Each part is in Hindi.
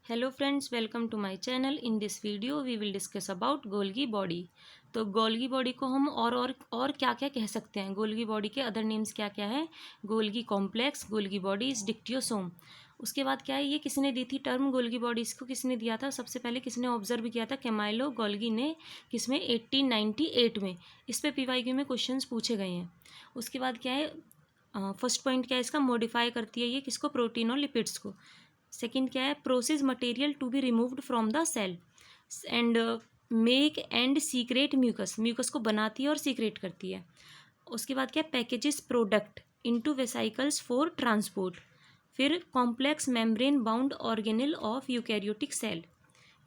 Hello friends, welcome to my channel. In this video we will discuss about Golgi body. तो गोल्गी बॉडी को हम और क्या क्या कह सकते हैं। गोल्गी बॉडी के अदर नेम्स क्या क्या है? Golgi complex, Golgi bodies, dictyosome. उसके बाद क्या है, ये किसने दी थी टर्म गोल्गी बॉडीज़ को? किसने दिया था? सबसे पहले किसने ऑब्जर्व किया था? कैमाइलो गोल्गी ने। किसमें? 1898 में। इस पे पीवाईक्यू में क्वेश्चंस पूछे गए हैं। उसके बाद क्या है, फर्स्ट पॉइंट क्या है इसका? मॉडिफाई करती है ये किसको? प्रोटीन और लिपिड्स को। सेकेंड क्या है? Process material to be removed from the cell and make and secrete mucus. Mucus को बनाती है और सीक्रेट करती है। उसके बाद क्या है? Packages product into vesicles for transport. फिर complex membrane bound organelle of eukaryotic cell.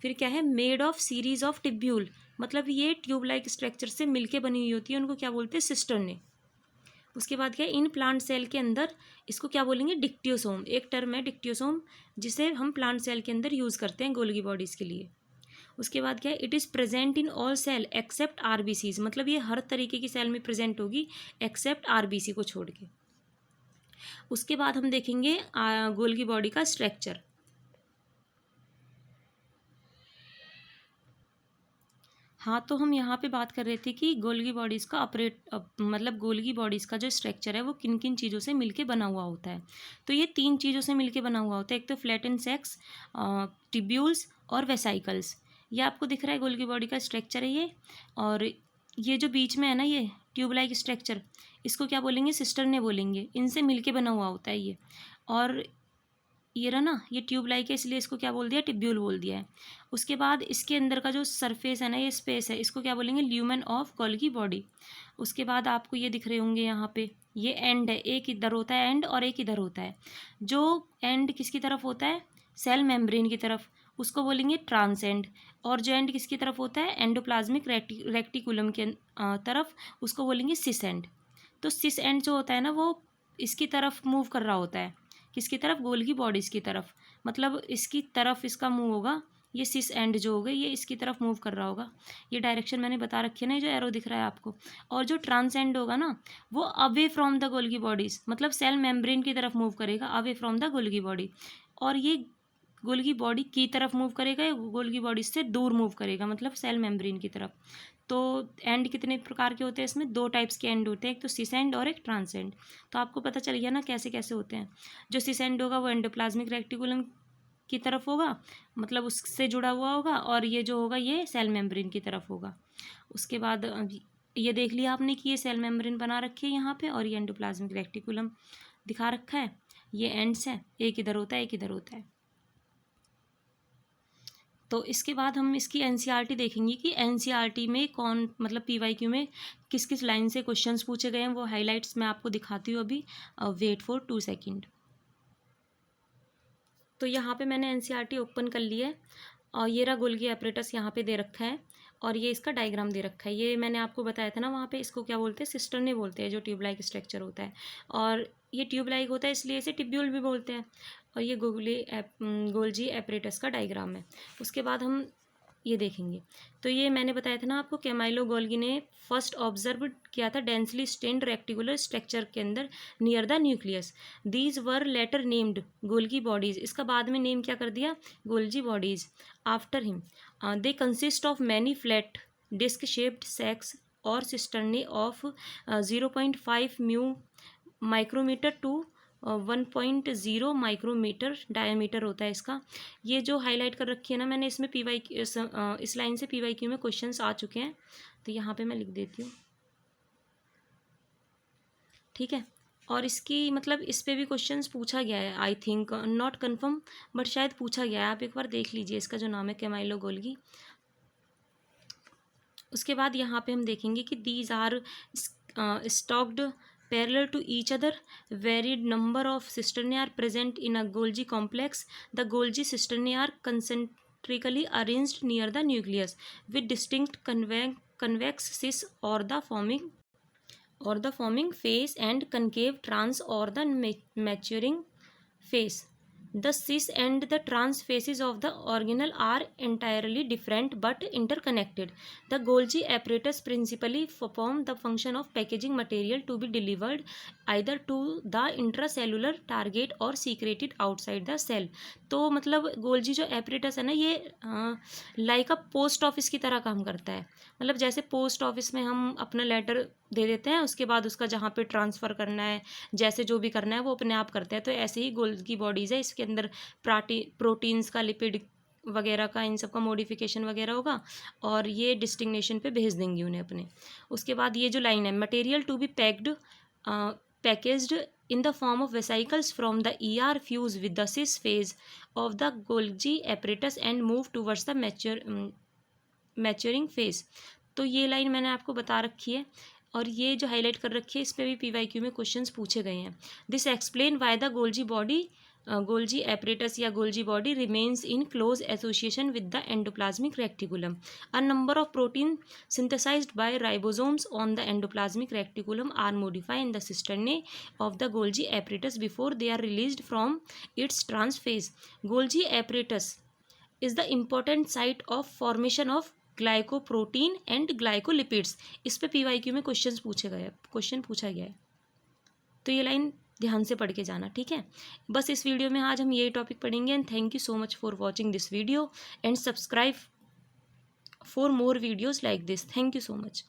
फिर क्या है? Made of series of tubule, मतलब ये ट्यूब लाइक स्ट्रक्चर से मिलके बनी हुई होती है, उनको क्या बोलते हैं? सिस्टर्ने। उसके बाद क्या है? इन प्लांट सेल के अंदर इसको क्या बोलेंगे? डिक्टियोसोम। एक टर्म है डिक्टियोसोम, जिसे हम प्लांट सेल के अंदर यूज़ करते हैं गोल्गी बॉडीज़ के लिए। उसके बाद क्या है? It is present in all cell except RBCs, मतलब ये हर तरीके की सेल में प्रेजेंट होगी एक्सेप्ट आरबीसी को छोड़ के। उसके बाद हम देखेंगे गोल्गी बॉडी का स्ट्रक्चर। हाँ, तो हम यहाँ पे बात कर रहे थे कि गोल्गी बॉडीज़ का मतलब गोल्गी बॉडीज़ का जो स्ट्रक्चर है वो किन किन चीज़ों से मिलके बना हुआ होता है। तो ये तीन चीज़ों से मिलके बना हुआ होता है। एक तो फ्लैटेन सेक्स, टिब्यूल्स और वेसाइकल्स। ये आपको दिख रहा है गोल्गी बॉडी का स्ट्रक्चर है ये। और ये जो बीच में है ना, ये ट्यूब लाइक स्ट्रक्चर, इसको क्या बोलेंगे? सिस्टर्ने बोलेंगे। इनसे मिलके बना हुआ होता है ये। और ये रहा ना, ये ट्यूब लाइक है, इसलिए इसको क्या बोल दिया? टिब्यूल बोल दिया है। उसके बाद इसके अंदर का जो सरफेस है ना, ये स्पेस है, इसको क्या बोलेंगे? Lumen of Golgi body. उसके बाद आपको ये दिख रहे होंगे यहाँ पे, ये एंड है। एक इधर होता है एंड और एक इधर होता है। जो एंड किसकी तरफ होता है? सेल मेम्ब्रेन की तरफ, उसको बोलेंगे ट्रांस एंड। और जो एंड किसकी तरफ होता है? एंडोप्लाज्मिक रेक्टिकुलम के तरफ, उसको बोलेंगे सिस एंड। तो सिस एंड जो होता है ना, वो इसकी तरफ मूव कर रहा होता है। किसकी तरफ? गोल्गी बॉडीज़ की तरफ। मतलब इसकी तरफ इसका मूव होगा। ये सिस एंड जो होगा ये इसकी तरफ मूव कर रहा होगा। ये डायरेक्शन मैंने बता रखी है ना, जो एरो दिख रहा है आपको। और जो ट्रांस एंड होगा ना, वो away from the Golgi bodies, मतलब सेल मेम्ब्रेन की तरफ मूव करेगा, away from the Golgi body. और ये गोल्गी बॉडी की तरफ मूव करेगा, या गोल्गी बॉडी से दूर मूव करेगा, मतलब सेल मेम्ब्रेन की तरफ। तो एंड कितने प्रकार के होते हैं? इसमें दो टाइप्स के एंड होते हैं, एक तो सिस एंड और एक ट्रांस एंड। तो आपको पता चल गया ना कैसे कैसे होते हैं। जो सिस एंड होगा वो एंडोप्लाज्मिक रेक्टिकुलम की तरफ होगा, मतलब उससे जुड़ा हुआ होगा। और ये जो होगा ये सेल मेम्ब्रेन की तरफ होगा। उसके बाद ये देख लिया आपने कि ये सेल मेम्ब्रेन बना रखी है यहाँ पे, और ये एंडोप्लाज्मिक रेक्टिकुलम दिखा रखा है। ये एंड्स हैं, एक इधर होता है एक इधर होता है। तो इसके बाद हम इसकी एनसीईआरटी देखेंगे कि एनसीईआरटी में कौन, मतलब पीवाईक्यू में किस किस लाइन से क्वेश्चंस पूछे गए हैं। वो हाइलाइट्स मैं आपको दिखाती हूँ अभी। Wait for 2 second. तो यहाँ पे मैंने एनसीईआरटी ओपन कर ली है, और ये रहा गोल्गी एपरेटस यहाँ पे दे रखा है, और ये इसका डायग्राम दे रखा है। ये मैंने आपको बताया था ना वहाँ पे, इसको क्या बोलते हैं? सिस्टर्ने बोलते हैं, जो ट्यूब लाइक स्ट्रक्चर होता है। और ये ट्यूब लाइक होता है इसलिए इसे टिब्यूल भी बोलते हैं। और ये गोल्जी एपरेटस का डायग्राम है। उसके बाद हम ये देखेंगे। तो ये मैंने बताया था ना आपको, कैमाइलो गोल्गी ने फर्स्ट ऑब्जर्व किया था डेंसली स्टेन्ड रेक्टिकुलर स्ट्रक्चर के अंदर near the nucleus. These were later named Golgi bodies. इसका बाद में नेम क्या कर दिया? Golgi bodies after him. They consist of many flat disc shaped sacs और cisternae of 0.5 mu micrometre to 1.0 micrometre diameter होता है इसका। ये जो हाईलाइट कर रखी है ना मैंने, इसमें पीवाई इस लाइन से पीवाईक्यू में क्वेश्चंस आ चुके हैं। तो यहाँ पे मैं लिख देती हूँ, ठीक है। और इसकी मतलब इस पे भी क्वेश्चंस पूछा गया है, I think, not confirm, but शायद पूछा गया है। आप एक बार देख लीजिए, इसका जो नाम है कैमाइलो गोल्गी। उसके बाद यहाँ पे हम देखेंगे कि these are stacked parallel to each other. Varied number of cisternae are present in a Golgi complex. The Golgi cisternae are concentrically arranged near the nucleus with distinct convex cis or the forming face and concave trans or the maturing face. The cis and the trans phases of the organelle are entirely different but interconnected. The Golgi apparatus principally perform the function of packaging material to be delivered either to the intracellular target or secreted outside the cell. तो मतलब गोल्जी जो apparatus है ना, ये लाइक अ पोस्ट ऑफिस की तरह काम करता है. मतलब जैसे पोस्ट ऑफिस में हम अपना लेटर दे देते हैं, उसके बाद उसका जहाँ पे ट्रांसफ़र करना है, जैसे जो भी करना है वो अपने आप करते हैं. तो ऐसे ही गोल्गी बॉडीज़ है, इसके अंदर प्रोटीन्स का, लिपिड वगैरह का, इन सब का मॉडिफिकेशन वगैरह होगा और ये डेस्टिनेशन पे भेज देंगी उन्हें अपने. उसके बाद ये जो लाइन है, material to be packaged in the form of vesicles from the ER fuse with the cis phase of the Golgi apparatus and move towards the maturing phase. तो ये लाइन मैंने आपको बता रखी है और ये जो हाईलाइट कर रखी है इस पर भी PYQ में क्वेश्चंस पूछे गए हैं. This explain why the Golgi apparatus या Golgi body remains in close association with the endoplasmic reticulum. A number of proteins synthesized by ribosomes on the endoplasmic reticulum are modified in the cisternae of the Golgi apparatus before they are released from its trans phase. Golgi apparatus is the important site of formation of glycoprotein and glycolipids. इस पे PYQ में क्वेश्चन पूछा गया है. तो ये लाइन ध्यान से पढ़ के जाना, ठीक है. बस इस वीडियो में आज हम यही टॉपिक पढ़ेंगे. And thank you so much for watching this video and subscribe for more videos like this. Thank you so much.